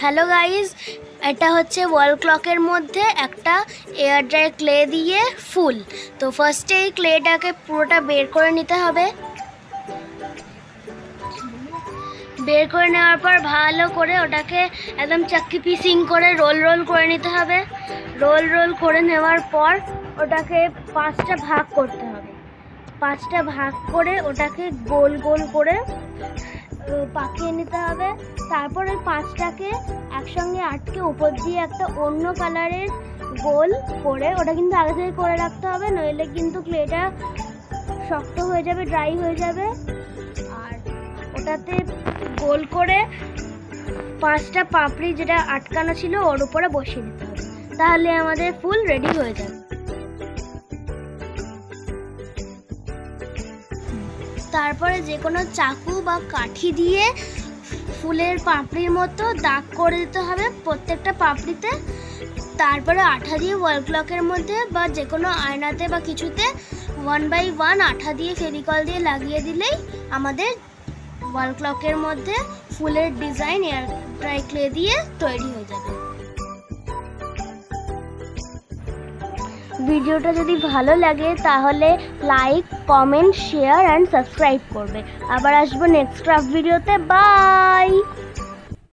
Hello guys, এটা হচ্ছে ওয়াল ক্লকের মধ্যে একটা এয়ার ড্রাই ক্লে দিয়ে ফুল। তো ফার্স্টে এই ক্লেটাকে পুরোটা বের করে নিতে হবে। বের করে নেওয়ার পর ভালো করে ওটাকে একদম চাক্কি পিসিং করে রোল করে নিতে হবে। রোল করে নেওয়ার পর ওটাকে 5টা ভাগ করতে হবে। 5টা ভাগ করে ওটাকে গোল করে পাকিয়ে নিতে হবে। তারপর ওই 5টাকে একসঙ্গে আটকে উপর দিয়ে একটা অন্য কালারের গোল করে, ওটা কিন্তু আগে থেকে করে রাখতে হবে, নইলে কিন্তু ক্লেটা শক্ত হয়ে যাবে, ড্রাই হয়ে যাবে। আর ওটাতে গোল করে 5টা পাপড়ি যেটা আটকানো ছিল ওর উপরে বসিয়ে দিতে হবে, তাহলে আমাদের ফুল রেডি হয়ে যাবে। তারপরে যে কোনো চাকু বা কাঠি দিয়ে ফুলের পাপড়ির মতো দাগ করে দিতে হবে প্রত্যেকটা পাপড়িতে। তারপরে আঠা দিয়ে ওয়াল ক্লকের মধ্যে বা যে কোনো আয়নাতে বা কিছুতে 1 বাই 1 আঠা দিয়ে ফেভিকল দিয়ে লাগিয়ে দিলেই আমাদের ওয়াল ক্লকের মধ্যে ফুলের ডিজাইন এয়ার ড্রাই ক্লে দিয়ে তৈরি হয়ে যাবে। ভিডিওটা যদি ভালো লাগে তাহলে like, comment, share and subscribe করবে। আবার আসবো নেক্সট ক্রাফট ভিডিওতে। বাই।